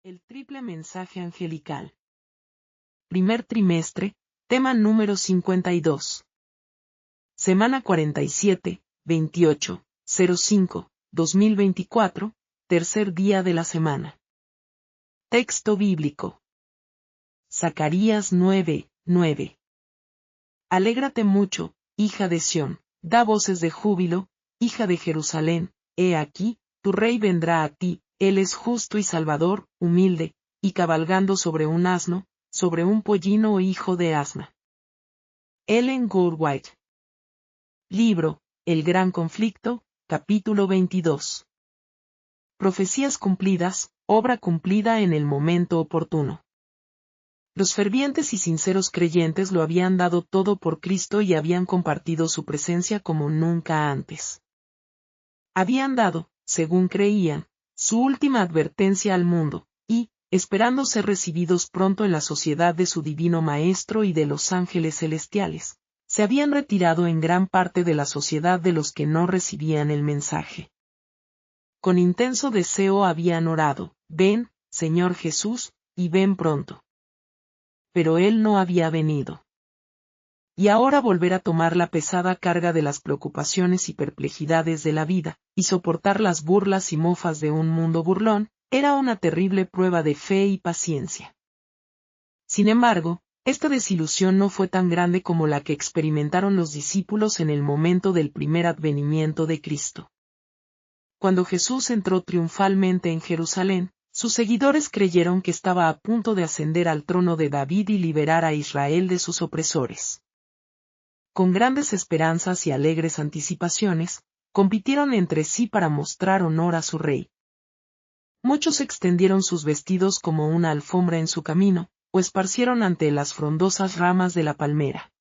El triple mensaje angelical. Primer trimestre, tema número 52. Semana 47, 28, 05, 2024, tercer día de la semana. Texto bíblico. Zacarías 9, 9. Alégrate mucho, hija de Sión, da voces de júbilo, hija de Jerusalén, he aquí, tu rey vendrá a ti, él es justo y salvador, humilde, y cabalgando sobre un asno, sobre un pollino o hijo de asna. Ellen G. White. Libro, El Gran Conflicto, capítulo 22. Profecías cumplidas, obra cumplida en el momento oportuno. Los fervientes y sinceros creyentes lo habían dado todo por Cristo y habían compartido su presencia como nunca antes. Habían dado, según creían, su última advertencia al mundo, y, esperando ser recibidos pronto en la sociedad de su divino Maestro y de los ángeles celestiales, se habían retirado en gran parte de la sociedad de los que no recibían el mensaje. Con intenso deseo habían orado, ven, Señor Jesús, y ven pronto. Pero Él no había venido. Y ahora volver a tomar la pesada carga de las preocupaciones y perplejidades de la vida, y soportar las burlas y mofas de un mundo burlón, era una terrible prueba de fe y paciencia. Sin embargo, esta desilusión no fue tan grande como la que experimentaron los discípulos en el momento del primer advenimiento de Cristo. Cuando Jesús entró triunfalmente en Jerusalén, sus seguidores creyeron que estaba a punto de ascender al trono de David y liberar a Israel de sus opresores. Con grandes esperanzas y alegres anticipaciones, compitieron entre sí para mostrar honor a su rey. Muchos extendieron sus vestidos como una alfombra en su camino, o esparcieron ante las frondosas ramas de la palmera.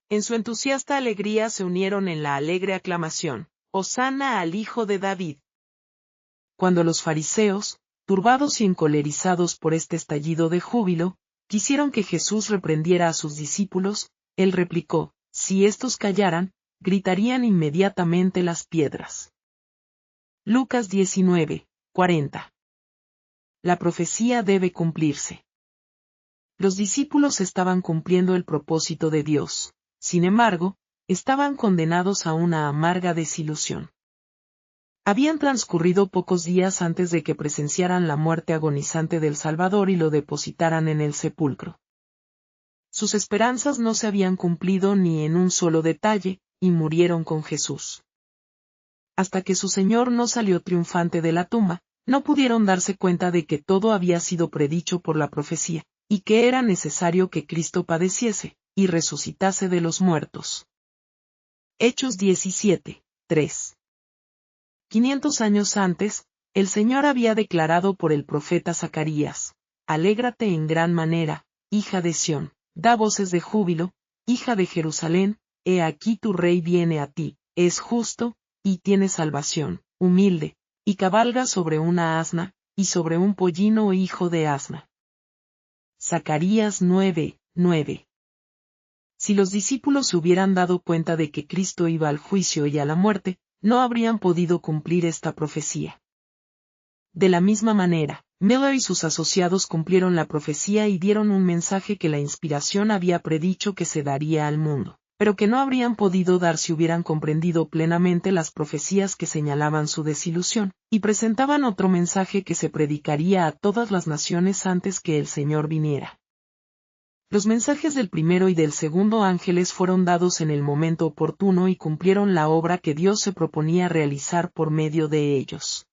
En su entusiasta alegría se unieron en la alegre aclamación, Hosana al Hijo de David. Cuando los fariseos, turbados y encolerizados por este estallido de júbilo, quisieron que Jesús reprendiera a sus discípulos, él replicó, si estos callaran, gritarían inmediatamente las piedras. Lucas 19, 40. La profecía debe cumplirse. Los discípulos estaban cumpliendo el propósito de Dios, sin embargo, estaban condenados a una amarga desilusión. Habían transcurrido pocos días antes de que presenciaran la muerte agonizante del Salvador y lo depositaran en el sepulcro. Sus esperanzas no se habían cumplido ni en un solo detalle, y murieron con Jesús. Hasta que su Señor no salió triunfante de la tumba, no pudieron darse cuenta de que todo había sido predicho por la profecía, y que era necesario que Cristo padeciese, y resucitase de los muertos. Hechos 17, 3. 500 años antes, el Señor había declarado por el profeta Zacarías, alégrate en gran manera, hija de Sión. Da voces de júbilo, hija de Jerusalén, he aquí tu rey viene a ti, es justo, y tiene salvación, humilde, y cabalga sobre una asna, y sobre un pollino o hijo de asna. Zacarías 9, 9. Si los discípulos se hubieran dado cuenta de que Cristo iba al juicio y a la muerte, no habrían podido cumplir esta profecía. De la misma manera, Miller y sus asociados cumplieron la profecía y dieron un mensaje que la inspiración había predicho que se daría al mundo, pero que no habrían podido dar si hubieran comprendido plenamente las profecías que señalaban su desilusión, y presentaban otro mensaje que se predicaría a todas las naciones antes que el Señor viniera. Los mensajes del primero y del segundo ángeles fueron dados en el momento oportuno y cumplieron la obra que Dios se proponía realizar por medio de ellos.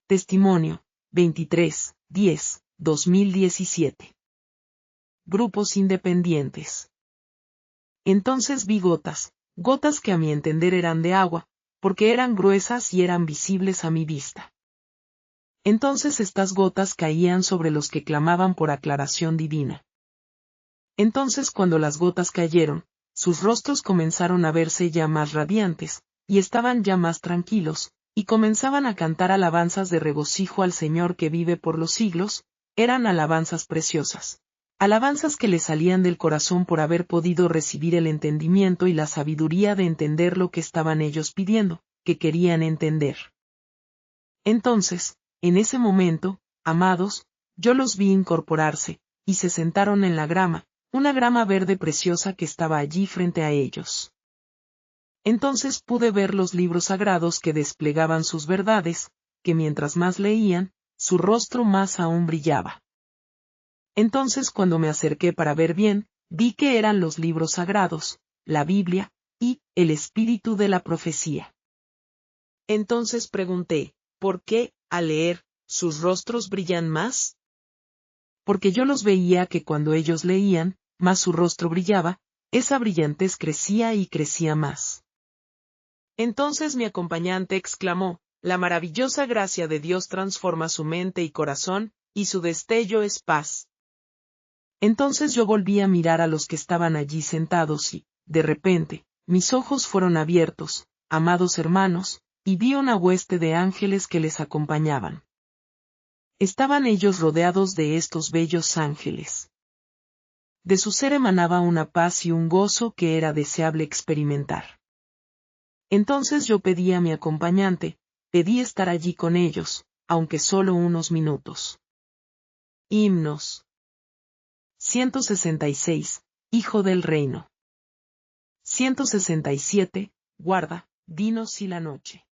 Testimonio 23, 10, 2017. Grupos independientes. Entonces vi gotas que a mi entender eran de agua, porque eran gruesas y eran visibles a mi vista. Entonces estas gotas caían sobre los que clamaban por aclaración divina. Entonces cuando las gotas cayeron, sus rostros comenzaron a verse ya más radiantes, y estaban ya más tranquilos, y comenzaban a cantar alabanzas de regocijo al Señor que vive por los siglos, eran alabanzas preciosas. Alabanzas que le salían del corazón por haber podido recibir el entendimiento y la sabiduría de entender lo que estaban ellos pidiendo, que querían entender. Entonces, en ese momento, amados, yo los vi incorporarse, y se sentaron en la grama, una grama verde preciosa que estaba allí frente a ellos. Entonces pude ver los libros sagrados que desplegaban sus verdades, que mientras más leían, su rostro más aún brillaba. Entonces cuando me acerqué para ver bien, vi que eran los libros sagrados, la Biblia, y el espíritu de la profecía. Entonces pregunté, ¿por qué, al leer, sus rostros brillan más? Porque yo los veía que cuando ellos leían, más su rostro brillaba, esa brillantez crecía y crecía más. Entonces mi acompañante exclamó, la maravillosa gracia de Dios transforma su mente y corazón, y su destello es paz. Entonces yo volví a mirar a los que estaban allí sentados y, de repente, mis ojos fueron abiertos, amados hermanos, y vi una hueste de ángeles que les acompañaban. Estaban ellos rodeados de estos bellos ángeles. De su ser emanaba una paz y un gozo que era deseable experimentar. Entonces yo pedí a mi acompañante, pedí estar allí con ellos, aunque solo unos minutos. Himnos. 166, Hijo del Reino. 167, guarda, dinos si la noche.